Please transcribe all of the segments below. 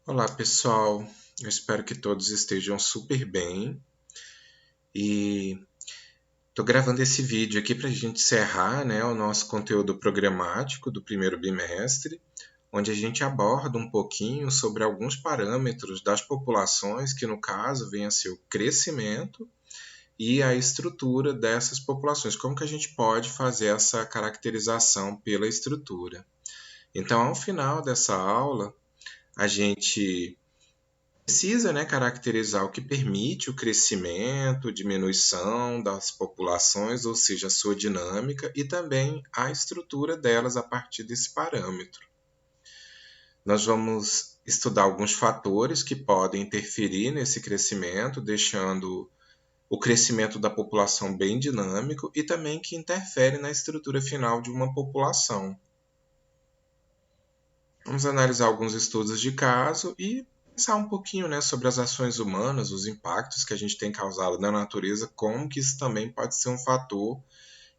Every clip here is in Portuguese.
Olá, pessoal. Eu espero que todos estejam super bem. E estou gravando esse vídeo aqui para a gente encerrar, né, o nosso conteúdo programático do primeiro bimestre, onde a gente aborda um pouquinho sobre alguns parâmetros das populações, que no caso vem a ser o crescimento e a estrutura dessas populações. Como que a gente pode fazer essa caracterização pela estrutura? Então, ao final dessa aula, a gente precisa, né, caracterizar o que permite o crescimento, diminuição das populações, ou seja, a sua dinâmica, e também a estrutura delas a partir desse parâmetro. Nós vamos estudar alguns fatores que podem interferir nesse crescimento, deixando o crescimento da população bem dinâmico e também que interfere na estrutura final de uma população. Vamos analisar alguns estudos de caso e pensar um pouquinho, né, sobre as ações humanas, os impactos que a gente tem causado na natureza, como que isso também pode ser um fator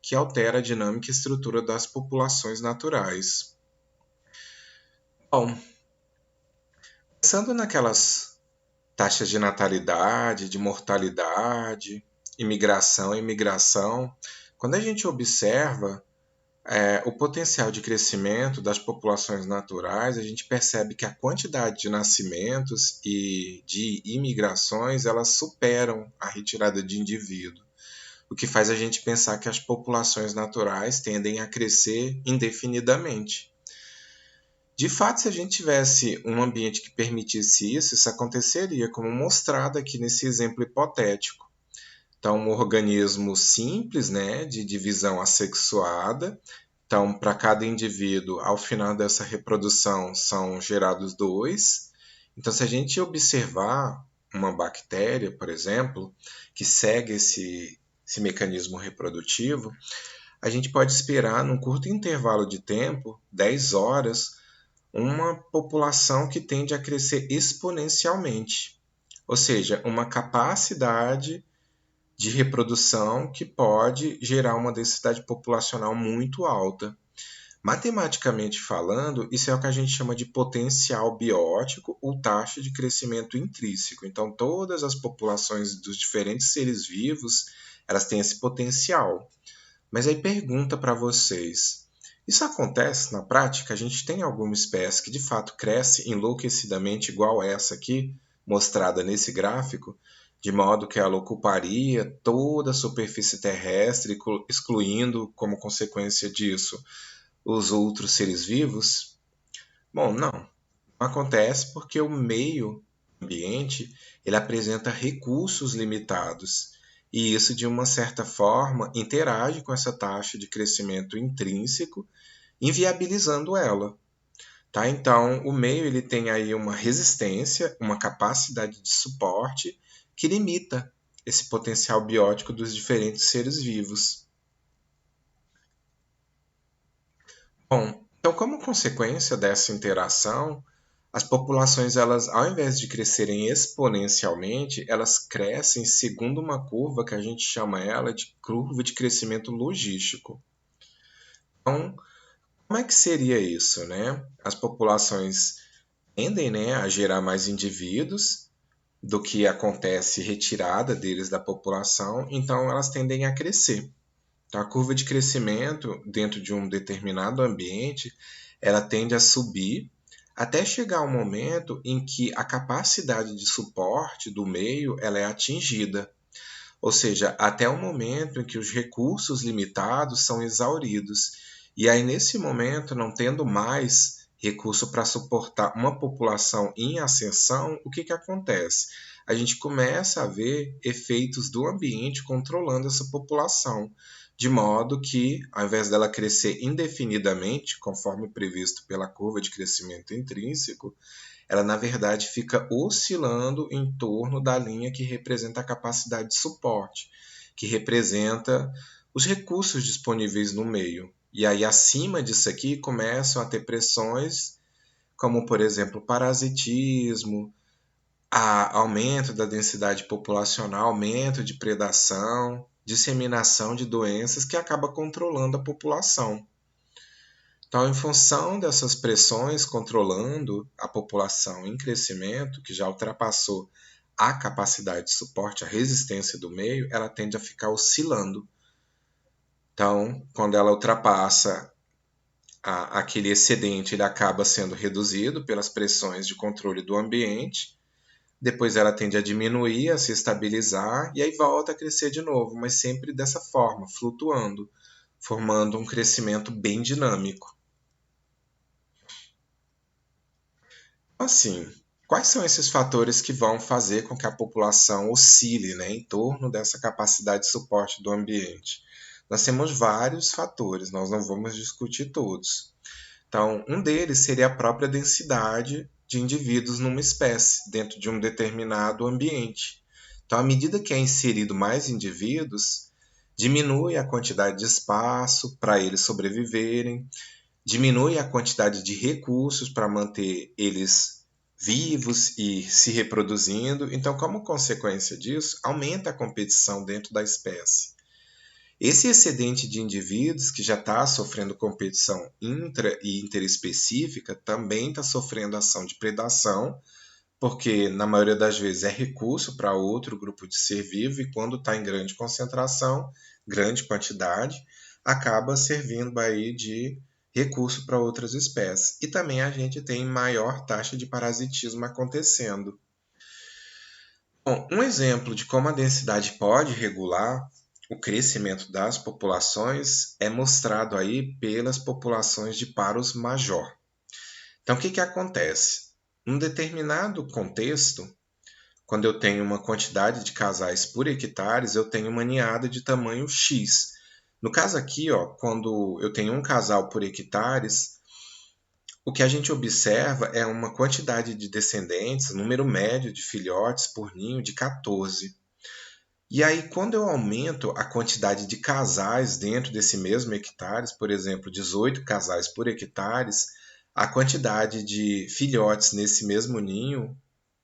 que altera a dinâmica e estrutura das populações naturais. Bom, pensando naquelas taxas de natalidade, de mortalidade, imigração e imigração, quando a gente observa o potencial de crescimento das populações naturais, a gente percebe que a quantidade de nascimentos e de imigrações elas superam a retirada de indivíduo, o que faz a gente pensar que as populações naturais tendem a crescer indefinidamente. De fato, se a gente tivesse um ambiente que permitisse isso, isso aconteceria, como mostrado aqui nesse exemplo hipotético. Então, um organismo simples, né, de divisão assexuada. Então, para cada indivíduo, ao final dessa reprodução, são gerados dois. Então, se a gente observar uma bactéria, por exemplo, que segue esse mecanismo reprodutivo, a gente pode esperar, num curto intervalo de tempo, 10 horas, uma população que tende a crescer exponencialmente. Ou seja, uma capacidade de reprodução que pode gerar uma densidade populacional muito alta. Matematicamente falando, isso é o que a gente chama de potencial biótico ou taxa de crescimento intrínseco. Então, todas as populações dos diferentes seres vivos, elas têm esse potencial. Mas aí pergunta para vocês, isso acontece na prática? A gente tem alguma espécie que de fato cresce enlouquecidamente igual essa aqui, mostrada nesse gráfico, de modo que ela ocuparia toda a superfície terrestre, excluindo, como consequência disso, os outros seres vivos? Bom, não. Acontece porque o meio ambiente ele apresenta recursos limitados e isso de uma certa forma interage com essa taxa de crescimento intrínseco, inviabilizando ela. Tá? Então, o meio ele tem aí uma resistência, uma capacidade de suporte que limita esse potencial biótico dos diferentes seres vivos. Bom, então como consequência dessa interação, as populações, elas, ao invés de crescerem exponencialmente, elas crescem segundo uma curva que a gente chama ela de curva de crescimento logístico. Então, como é que seria isso, né? As populações tendem, né, a gerar mais indivíduos do que acontece retirada deles da população, então elas tendem a crescer. Então, a curva de crescimento dentro de um determinado ambiente, ela tende a subir até chegar um momento em que a capacidade de suporte do meio ela é atingida, ou seja, até o momento em que os recursos limitados são exauridos. E aí, nesse momento, não tendo mais recurso para suportar uma população em ascensão, o que acontece? A gente começa a ver efeitos do ambiente controlando essa população, de modo que, ao invés dela crescer indefinidamente, conforme previsto pela curva de crescimento intrínseco, ela na verdade fica oscilando em torno da linha que representa a capacidade de suporte, que representa os recursos disponíveis no meio. E aí, acima disso aqui, começam a ter pressões, como, por exemplo, parasitismo, aumento da densidade populacional, aumento de predação, disseminação de doenças que acaba controlando a população. Então, em função dessas pressões controlando a população em crescimento, que já ultrapassou a capacidade de suporte, a resistência do meio, ela tende a ficar oscilando. Então, quando ela ultrapassa aquele excedente, ele acaba sendo reduzido pelas pressões de controle do ambiente, depois ela tende a diminuir, a se estabilizar e aí volta a crescer de novo, mas sempre dessa forma, flutuando, formando um crescimento bem dinâmico. Assim, quais são esses fatores que vão fazer com que a população oscile, né, em torno dessa capacidade de suporte do ambiente? Nós temos vários fatores, nós não vamos discutir todos. Então, um deles seria a própria densidade de indivíduos numa espécie, dentro de um determinado ambiente. Então, à medida que é inserido mais indivíduos, diminui a quantidade de espaço para eles sobreviverem, diminui a quantidade de recursos para manter eles vivos e se reproduzindo. Então, como consequência disso, aumenta a competição dentro da espécie. Esse excedente de indivíduos que já está sofrendo competição intra e interespecífica também está sofrendo ação de predação, porque na maioria das vezes é recurso para outro grupo de ser vivo e quando está em grande concentração, grande quantidade, acaba servindo aí de recurso para outras espécies. E também a gente tem maior taxa de parasitismo acontecendo. Bom, um exemplo de como a densidade pode regular o crescimento das populações é mostrado aí pelas populações de paros major. Então, o que acontece? Num determinado contexto, quando eu tenho uma quantidade de casais por hectares, eu tenho uma ninhada de tamanho X. No caso aqui, ó, quando eu tenho um casal por hectares, o que a gente observa é uma quantidade de descendentes, número médio de filhotes por ninho de 14. E aí, quando eu aumento a quantidade de casais dentro desse mesmo hectares, por exemplo, 18 casais por hectares, a quantidade de filhotes nesse mesmo ninho,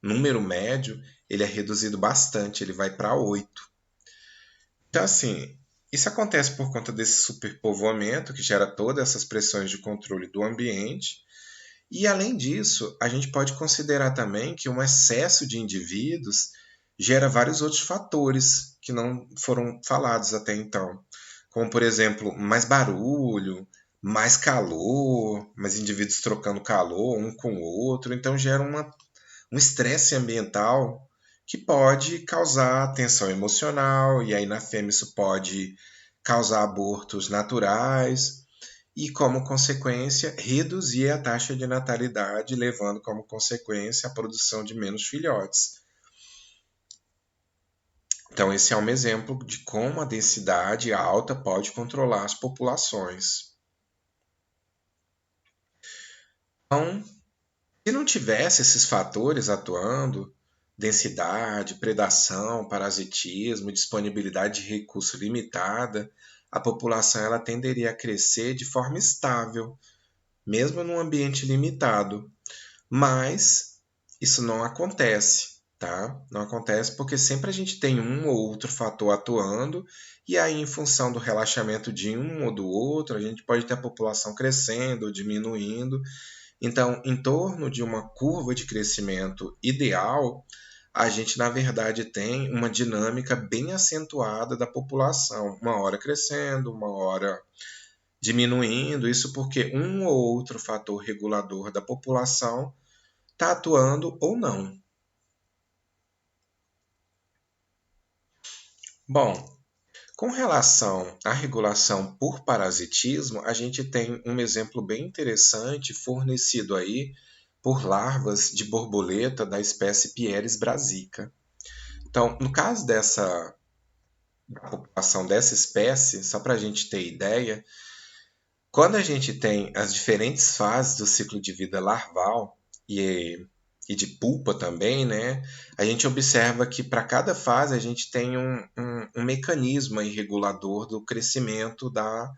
número médio, ele é reduzido bastante, ele vai para 8. Então, assim, isso acontece por conta desse superpovoamento que gera todas essas pressões de controle do ambiente. E, além disso, a gente pode considerar também que um excesso de indivíduos gera vários outros fatores que não foram falados até então, como, por exemplo, mais barulho, mais calor, mais indivíduos trocando calor um com o outro, então gera um estresse ambiental que pode causar tensão emocional, e aí na fêmea isso pode causar abortos naturais e, como consequência, reduzir a taxa de natalidade, levando como consequência a produção de menos filhotes. Então, esse é um exemplo de como a densidade alta pode controlar as populações. Então, se não tivesse esses fatores atuando, densidade, predação, parasitismo, disponibilidade de recurso limitada, a população ela tenderia a crescer de forma estável, mesmo num ambiente limitado. Mas isso não acontece, tá? Não acontece porque sempre a gente tem um ou outro fator atuando, e aí, em função do relaxamento de um ou do outro, a gente pode ter a população crescendo ou diminuindo. Então, em torno de uma curva de crescimento ideal, a gente, na verdade, tem uma dinâmica bem acentuada da população, uma hora crescendo, uma hora diminuindo, isso porque um ou outro fator regulador da população está atuando ou não. Bom, com relação à regulação por parasitismo, a gente tem um exemplo bem interessante fornecido aí por larvas de borboleta da espécie Pieris brasica. Então, no caso da população dessa espécie, só para a gente ter ideia, quando a gente tem as diferentes fases do ciclo de vida larval e de pupa também, né? A gente observa que para cada fase a gente tem um mecanismo aí regulador do crescimento da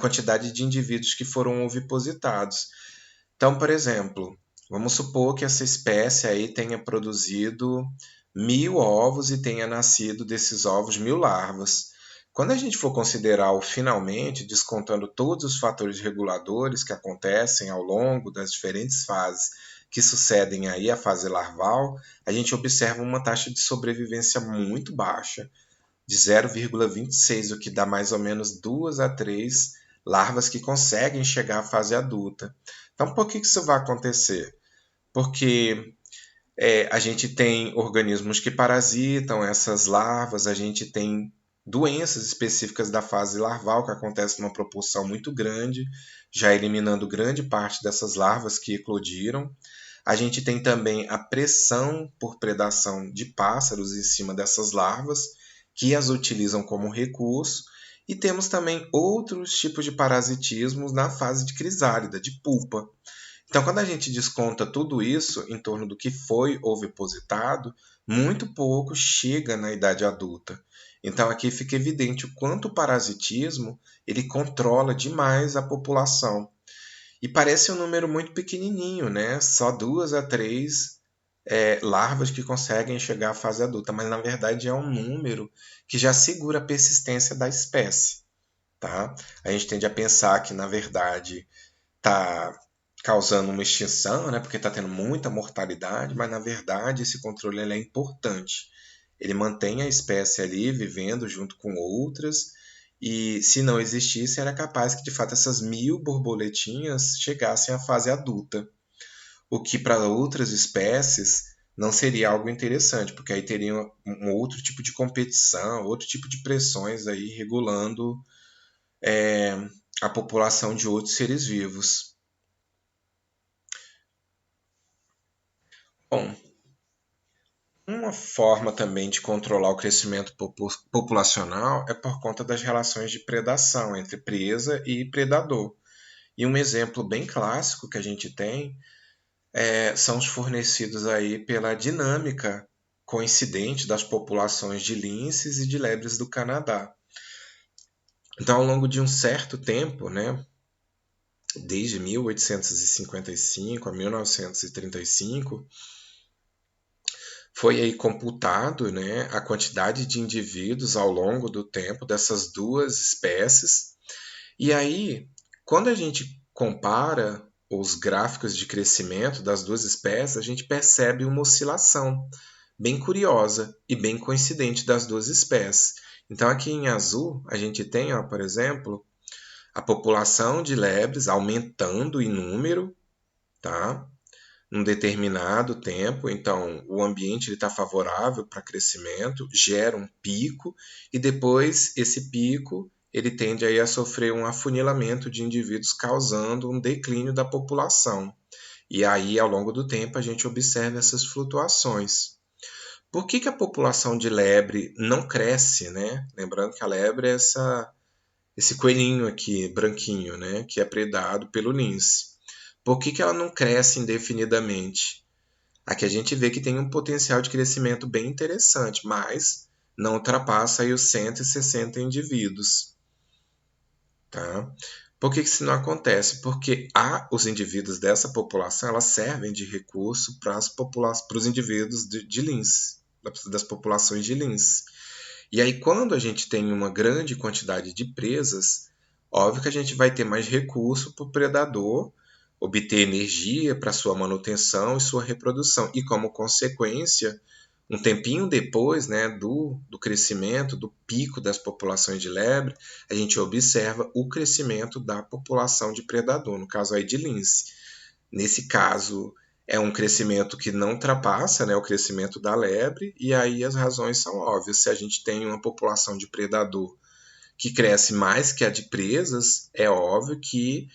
quantidade de indivíduos que foram ovipositados. Então, por exemplo, vamos supor que essa espécie aí tenha produzido 1.000 ovos e tenha nascido desses ovos 1.000 larvas. Quando a gente for considerar o finalmente, descontando todos os fatores reguladores que acontecem ao longo das diferentes fases que sucedem aí a fase larval, a gente observa uma taxa de sobrevivência muito baixa, de 0,26, o que dá mais ou menos 2 a 3 larvas que conseguem chegar à fase adulta. Então, por que isso vai acontecer? Porque a gente tem organismos que parasitam essas larvas, a gente tem doenças específicas da fase larval que acontecem numa proporção muito grande, já eliminando grande parte dessas larvas que eclodiram. A gente tem também a pressão por predação de pássaros em cima dessas larvas, que as utilizam como recurso. E temos também outros tipos de parasitismos na fase de crisálida, de pupa. Então, quando a gente desconta tudo isso em torno do que foi ovipositado, muito pouco chega na idade adulta. Então, aqui fica evidente o quanto o parasitismo ele controla demais a população. E parece um número muito pequenininho, né? Só 2 a 3 larvas que conseguem chegar à fase adulta, mas na verdade é um número que já segura a persistência da espécie, tá? A gente tende a pensar que na verdade está causando uma extinção, né? Porque está tendo muita mortalidade, mas na verdade esse controle é importante. Ele mantém a espécie ali vivendo junto com outras, e se não existisse, era capaz que de fato essas 1.000 borboletinhas chegassem à fase adulta, o que para outras espécies não seria algo interessante, porque aí teria um outro tipo de competição, outro tipo de pressões aí regulando a população de outros seres vivos. Bom, uma forma também de controlar o crescimento populacional é por conta das relações de predação entre presa e predador. E um exemplo bem clássico que a gente tem são os fornecidos aí pela dinâmica coincidente das populações de linces e de lebres do Canadá. Então, ao longo de um certo tempo, né, desde 1855 a 1935, foi aí computado, né, a quantidade de indivíduos ao longo do tempo dessas duas espécies. E aí, quando a gente compara os gráficos de crescimento das duas espécies, a gente percebe uma oscilação bem curiosa e bem coincidente das duas espécies. Então, aqui em azul, a gente tem, ó, por exemplo, a população de lebres aumentando em número, tá? Num determinado tempo, então o ambiente está favorável para crescimento, gera um pico e depois esse pico ele tende aí a sofrer um afunilamento de indivíduos, causando um declínio da população. E aí, ao longo do tempo, a gente observa essas flutuações. Por que a população de lebre não cresce, né? Lembrando que a lebre é esse coelhinho aqui, branquinho, né? Que é predado pelo lince. Por que ela não cresce indefinidamente? Aqui a gente vê que tem um potencial de crescimento bem interessante, mas não ultrapassa aí os 160 indivíduos. Tá? Por que isso não acontece? Porque os indivíduos dessa população elas servem de recurso para os indivíduos de lince, das populações de lince. E aí, quando a gente tem uma grande quantidade de presas, óbvio que a gente vai ter mais recurso para o predador obter energia para sua manutenção e sua reprodução. E como consequência, um tempinho depois, né, do crescimento, do pico das populações de lebre, a gente observa o crescimento da população de predador, no caso aí de lince. Nesse caso, é um crescimento que não ultrapassa, né, o crescimento da lebre, e aí as razões são óbvias. Se a gente tem uma população de predador que cresce mais que a de presas, é óbvio que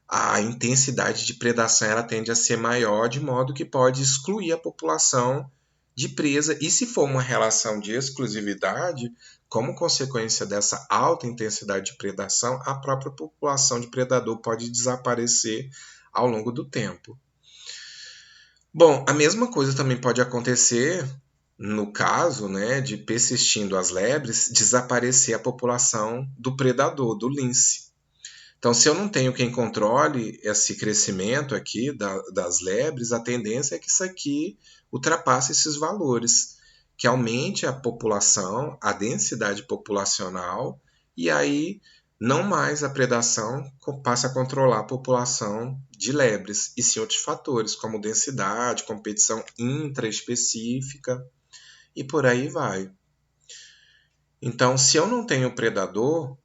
a intensidade de predação ela tende a ser maior, de modo que pode excluir a população de presa. E se for uma relação de exclusividade, como consequência dessa alta intensidade de predação, a própria população de predador pode desaparecer ao longo do tempo. Bom, a mesma coisa também pode acontecer no caso, né, de persistindo as lebres, desaparecer a população do predador, do lince. Então, se eu não tenho quem controle esse crescimento aqui das lebres, a tendência é que isso aqui ultrapasse esses valores, que aumente a população, a densidade populacional e aí não mais a predação passa a controlar a população de lebres, e sim outros fatores, como densidade, competição intraespecífica e por aí vai. Então, se eu não tenho predador,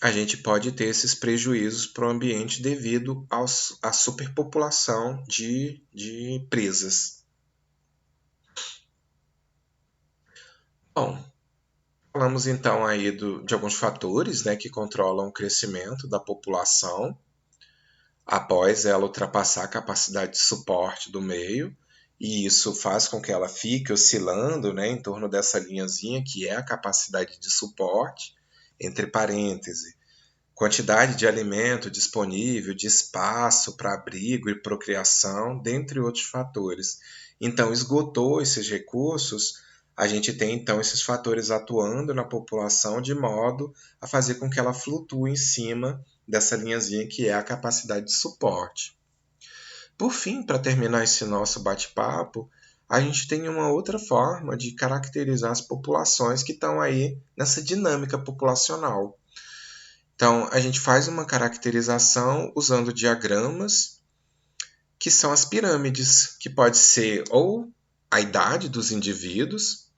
a gente pode ter esses prejuízos para o ambiente devido à superpopulação de presas. Bom, falamos então aí de alguns fatores, né, que controlam o crescimento da população após ela ultrapassar a capacidade de suporte do meio, e isso faz com que ela fique oscilando, né, em torno dessa linhazinha que é a capacidade de suporte, entre parênteses, quantidade de alimento disponível, de espaço para abrigo e procriação, dentre outros fatores. Então, esgotou esses recursos, a gente tem então esses fatores atuando na população de modo a fazer com que ela flutue em cima dessa linhazinha que é a capacidade de suporte. Por fim, para terminar esse nosso bate-papo, a gente tem uma outra forma de caracterizar as populações que estão aí nessa dinâmica populacional. Então, a gente faz uma caracterização usando diagramas, que são as pirâmides, que pode ser ou a idade dos indivíduos,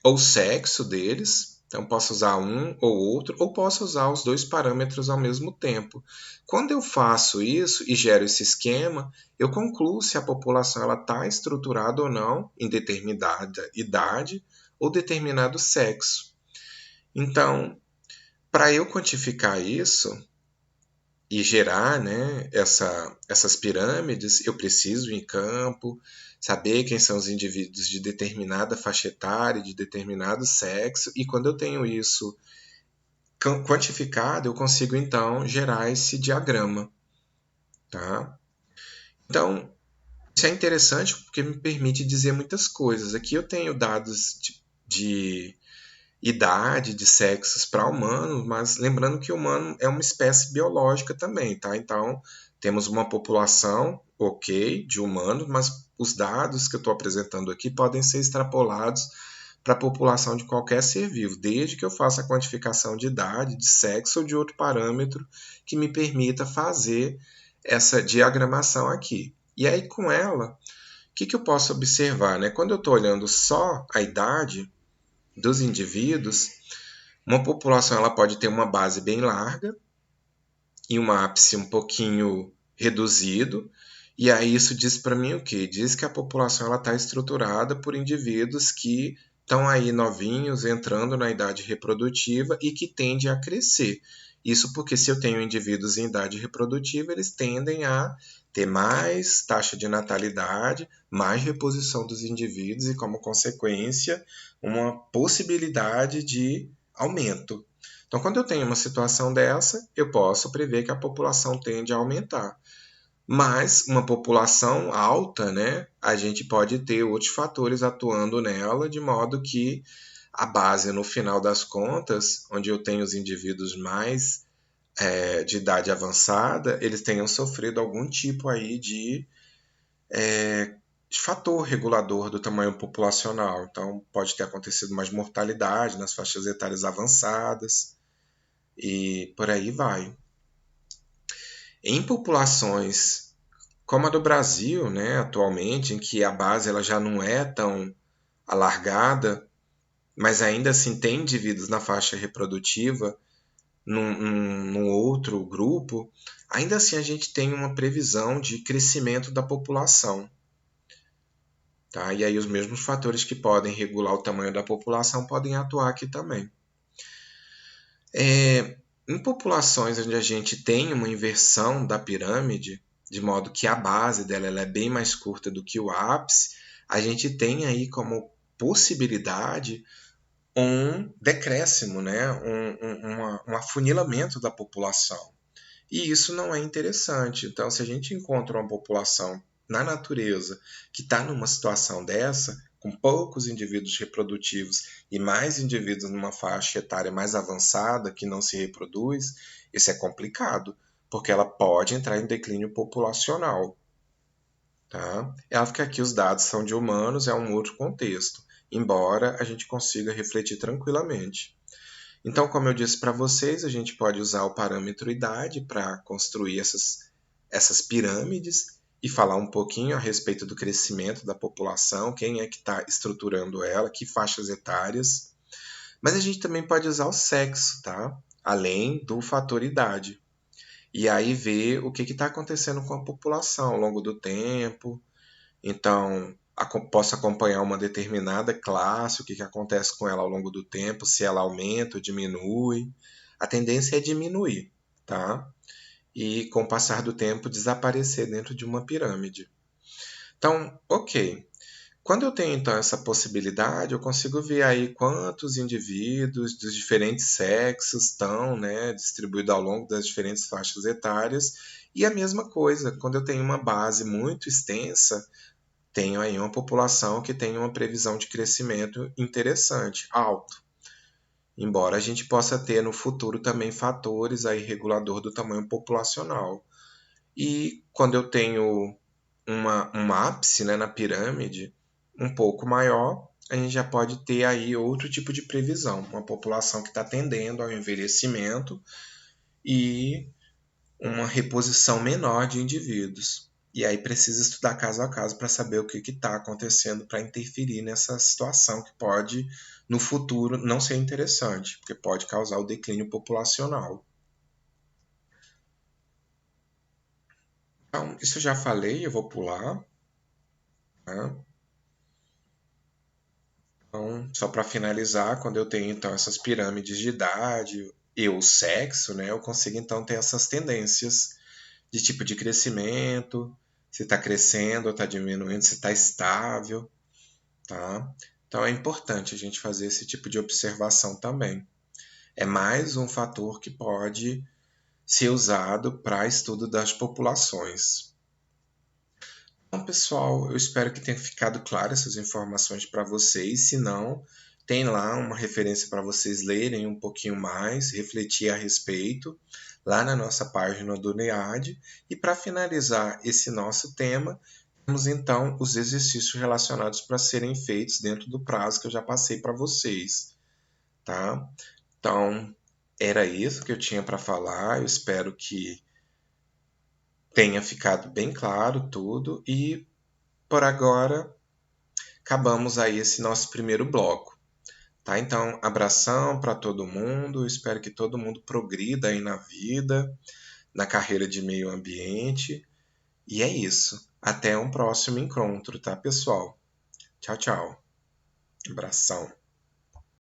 ou o sexo deles. Então, posso usar um ou outro, ou posso usar os dois parâmetros ao mesmo tempo. Quando eu faço isso e gero esse esquema, eu concluo se a população está estruturada ou não em determinada idade ou determinado sexo. Então, para eu quantificar isso e gerar, né, essas pirâmides, eu preciso ir em campo, saber quem são os indivíduos de determinada faixa etária, de determinado sexo, e quando eu tenho isso quantificado, eu consigo então gerar esse diagrama, tá? Então, isso é interessante porque me permite dizer muitas coisas. Aqui eu tenho dados de idade, de sexos para humanos, mas lembrando que o humano é uma espécie biológica também, tá? Então, temos uma população, ok, de humanos, mas os dados que eu estou apresentando aqui podem ser extrapolados para a população de qualquer ser vivo, desde que eu faça a quantificação de idade, de sexo ou de outro parâmetro que me permita fazer essa diagramação aqui. E aí, com ela, o que eu posso observar, né? Quando eu estou olhando só a idade dos indivíduos, uma população ela pode ter uma base bem larga e um ápice um pouquinho reduzido. E aí isso diz para mim o quê? Diz que a população está estruturada por indivíduos que estão aí novinhos, entrando na idade reprodutiva e que tendem a crescer. Isso porque se eu tenho indivíduos em idade reprodutiva, eles tendem a ter mais taxa de natalidade, mais reposição dos indivíduos e, como consequência, uma possibilidade de aumento. Então, quando eu tenho uma situação dessa, eu posso prever que a população tende a aumentar. Mas uma população alta, né, a gente pode ter outros fatores atuando nela, de modo que a base, no final das contas, onde eu tenho os indivíduos mais de idade avançada, eles tenham sofrido algum tipo aí de fator regulador do tamanho populacional. Então, pode ter acontecido mais mortalidade nas faixas etárias avançadas e por aí vai. Em populações como a do Brasil, né, atualmente, em que a base ela já não é tão alargada, mas ainda assim tem indivíduos na faixa reprodutiva, num outro grupo, ainda assim a gente tem uma previsão de crescimento da população. Tá? E aí os mesmos fatores que podem regular o tamanho da população podem atuar aqui também. Em populações onde a gente tem uma inversão da pirâmide, de modo que a base dela ela é bem mais curta do que o ápice, a gente tem aí como possibilidade um decréscimo, né? Um afunilamento da população. E isso não é interessante. Então, se a gente encontra uma população na natureza que está numa situação dessa, com poucos indivíduos reprodutivos e mais indivíduos numa faixa etária mais avançada que não se reproduz, isso é complicado, porque ela pode entrar em declínio populacional. Tá? É óbvio que aqui os dados são de humanos, é um outro contexto, embora a gente consiga refletir tranquilamente. Então, como eu disse para vocês, a gente pode usar o parâmetro idade para construir essas pirâmides e falar um pouquinho a respeito do crescimento da população, quem é que está estruturando ela, que faixas etárias. Mas a gente também pode usar o sexo, tá? Além do fator idade. E aí ver o que está acontecendo com a população ao longo do tempo. Então, posso acompanhar uma determinada classe, o que acontece com ela ao longo do tempo, se ela aumenta ou diminui. A tendência é diminuir, tá? E com o passar do tempo desaparecer dentro de uma pirâmide. Então, ok. Quando eu tenho então essa possibilidade, eu consigo ver aí quantos indivíduos dos diferentes sexos estão, né, distribuídos ao longo das diferentes faixas etárias. E a mesma coisa, quando eu tenho uma base muito extensa, tenho aí uma população que tem uma previsão de crescimento interessante, alto. Embora a gente possa ter no futuro também fatores aí regulador do tamanho populacional. E quando eu tenho um ápice, né, na pirâmide um pouco maior, a gente já pode ter aí outro tipo de previsão, uma população que está tendendo ao envelhecimento e uma reposição menor de indivíduos. E aí precisa estudar caso a caso para saber o que está acontecendo para interferir nessa situação que pode, no futuro, não ser interessante, porque pode causar o declínio populacional. Então, isso eu já falei, eu vou pular. Tá? Então, só para finalizar, quando eu tenho então essas pirâmides de idade e o sexo, né, eu consigo então ter essas tendências de tipo de crescimento, se está crescendo ou está diminuindo, se está estável, tá? Então é importante a gente fazer esse tipo de observação também. É mais um fator que pode ser usado para estudo das populações. Então, pessoal, eu espero que tenha ficado claro essas informações para vocês. Se não, tem lá uma referência para vocês lerem um pouquinho mais, refletir a respeito, lá na nossa página do NEAD. E para finalizar esse nosso tema, temos então os exercícios relacionados para serem feitos dentro do prazo que eu já passei para vocês, tá? Então, era isso que eu tinha para falar. Eu espero que tenha ficado bem claro tudo e por agora acabamos aí esse nosso primeiro bloco, tá? Então, abração para todo mundo, espero que todo mundo progrida aí na vida, na carreira de meio ambiente, e é isso. Até um próximo encontro, tá, pessoal? Tchau, tchau. Abração.